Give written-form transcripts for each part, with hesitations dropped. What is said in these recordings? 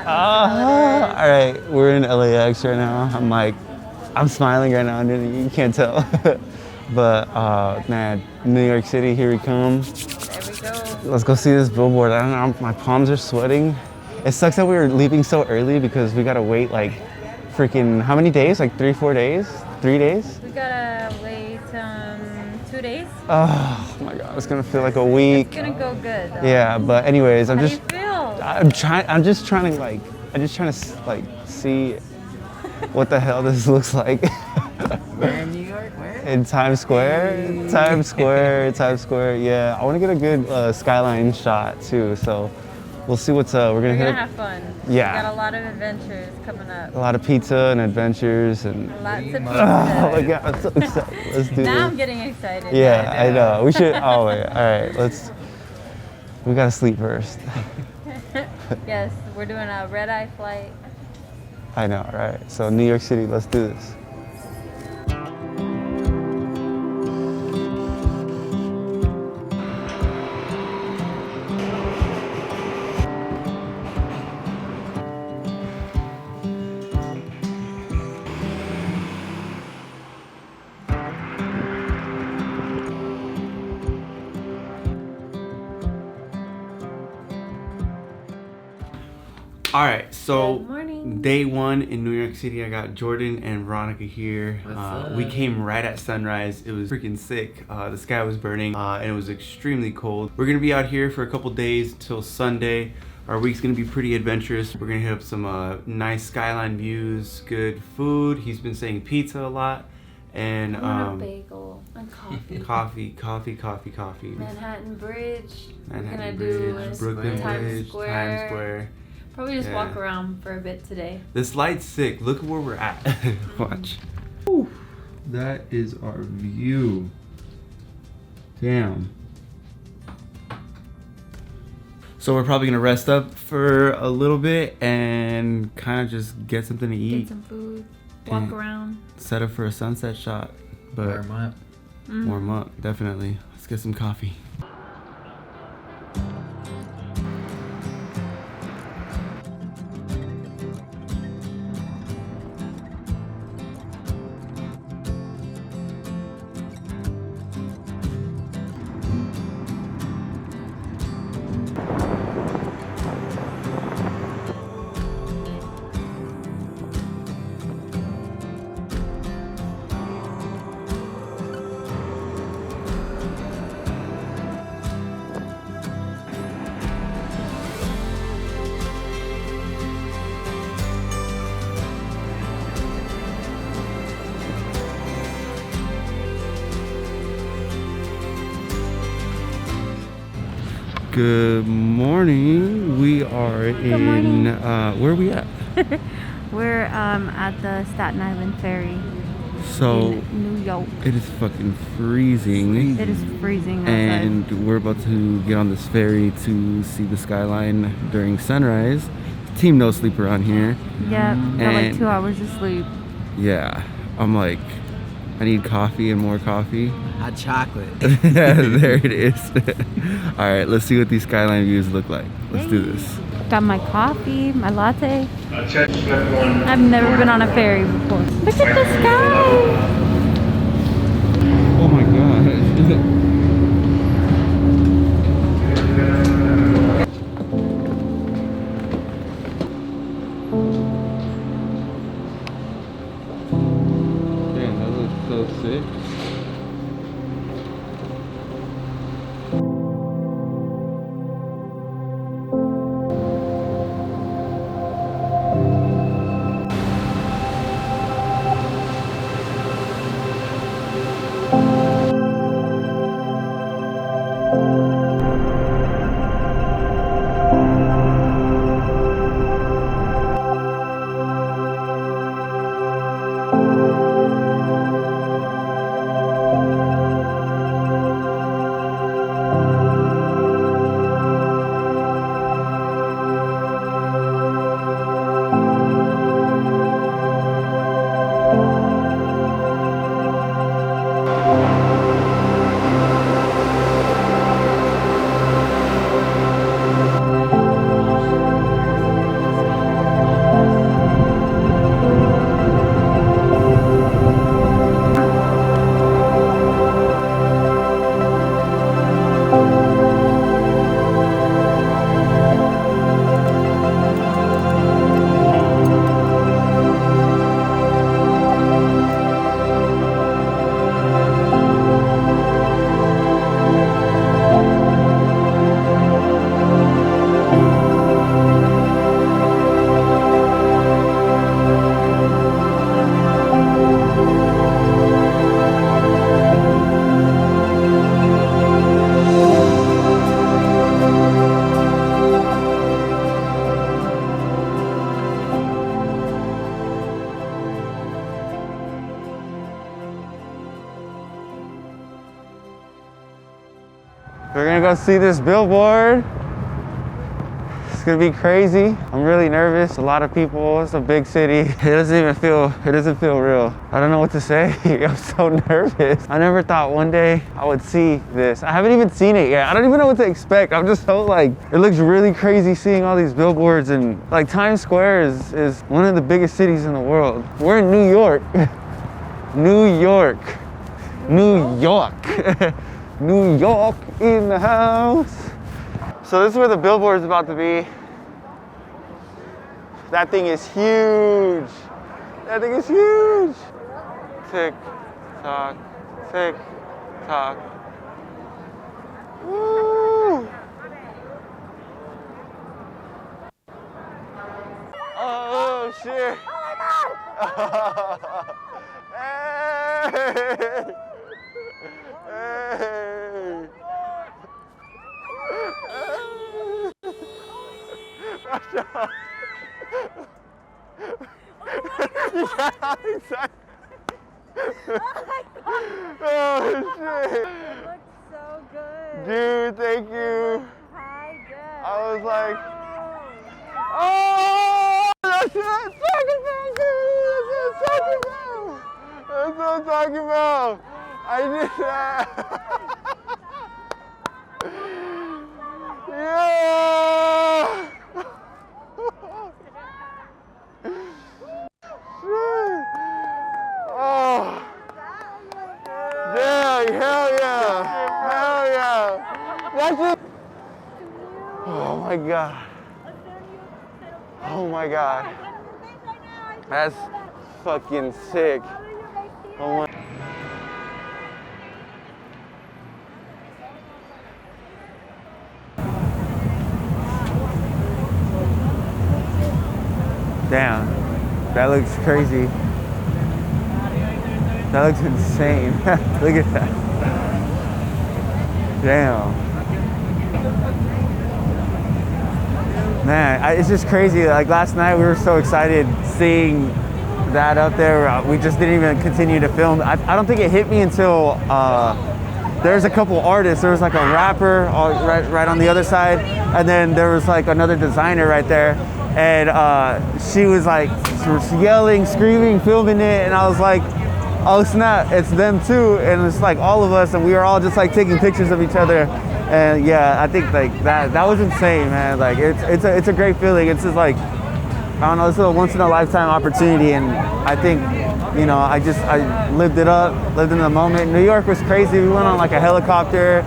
All right, we're in LAX right now. I'm smiling right now, and you can't tell. But man, New York City, here we come. There we go. Let's go see this billboard. I don't know, my palms are sweating. It sucks that we were leaving so early because we gotta wait like freaking, how many days? Like 3-4 days? 3 days? We gotta wait 2 days. Oh my God, it's gonna feel like a week. It's gonna go good though. Yeah, but anyways, How do you feel? I'm just trying to see what the hell this looks like. Where in New York? Where? In Times Square. Hey. Times Square. Yeah, I want to get a good skyline shot too. So we'll see what's we're We're gonna gonna hit. have fun. Yeah. We got a lot of adventures coming up. A lot of pizza and adventures and. Lots of Oh pizza. my God, I'm so excited. Let's do Now I'm this. getting excited. Yeah, I know. We should. Oh wait. All right. We gotta sleep first. Yes, we're doing a red-eye flight. I know, right? So New York City, let's do this. All right, so Good morning. day one in New York City, I got Jordan and Veronica here. We came right at sunrise. It was freaking sick. The sky was burning and it was extremely cold. We're gonna be out here for a couple days till Sunday. Our week's gonna be pretty adventurous. We're gonna hit up some nice skyline views, good food. He's been saying pizza a lot. And I want a bagel and coffee. coffee. Manhattan Bridge. Manhattan We're gonna Bridge, do Brooklyn Times Bridge, Square. Times Square. Probably just Yeah. walk around for a bit today. This light's sick. Look at where we're at. Watch. Whew. That is our view. Damn. So we're probably gonna rest up for a little bit and kind of just get something to eat. Get some food. Walk And around. set up for a sunset shot. But Warm up. warm up, definitely. Let's get some coffee. Good morning. We are in, where are we at? We're at the Staten Island ferry So in New York. it is fucking freezing. It is freezing outside. And we're about to get on this ferry to see the skyline during sunrise. Team no sleep around here. Yeah, got like And- 2 hours of sleep. Yeah, I'm like, I need coffee and more coffee. Hot chocolate. There it is. All right, let's see what these skyline views look like. Let's do this. Got my coffee, my latte. I've never been on a ferry before. Look at the sky! Oh my God. Damn, that looks so sick. go see this billboard. It's gonna be crazy. I'm really nervous. A lot of people. It's a big city. It doesn't feel real. I don't know what to say. I'm so nervous. I never thought one day I would see this. I haven't even seen it yet. I don't even know what to expect. I'm just so like, it looks really crazy seeing all these billboards, and like Times Square is one of the biggest cities in the world. We're in New York. New York. New York. New York in the house. So this is where the billboard is about to be. That thing is huge. That thing is huge. Tick, tock, tick, tock. Woo! Oh shit! Oh my God! Hey! Hey! Watch out! You got all excited. Oh shit! It looks so good. Dude, thank you. Hi, good. I was like, oh, that's what I'm talking about, dude. That's what I'm talking about. I did that. Yeah. Oh. Yeah, hell yeah. Hell yeah. That's it. Oh my God. Oh my God. That's fucking sick. Oh my. Damn, that looks crazy. That looks insane. Look at that. Damn. Man, it's just crazy. Like last night, we were so excited seeing that up there. We just didn't even continue to film. I don't think it hit me until there's a couple artists. There was like a rapper right on the other side, and then there was like another designer right there. And she was like yelling, screaming, filming it, and I was like, oh snap, it's them too. And it's like all of us, and we were all just like taking pictures of each other. And yeah, I think like that was insane, man. Like it's a great feeling. It's just like, I don't know, it's a once in a lifetime opportunity, and I think, you know, I lived it up, lived in the moment. New York was crazy. We went on like a helicopter.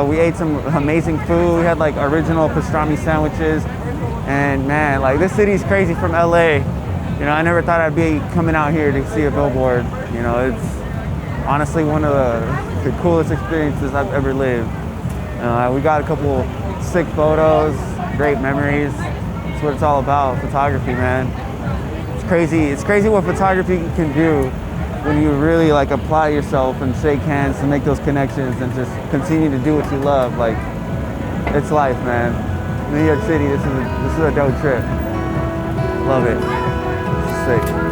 We ate some amazing food. We had like original pastrami sandwiches. And man, like this city's crazy from LA. You know, I never thought I'd be coming out here to see a billboard. You know, it's honestly one of the coolest experiences I've ever lived. We got a couple sick photos, great memories. That's what it's all about, photography, man. It's crazy. It's crazy what photography can do when you really like apply yourself and shake hands and make those connections and just continue to do what you love. Like, it's life, man. New York City, this is a dope trip. Love it. It's sick.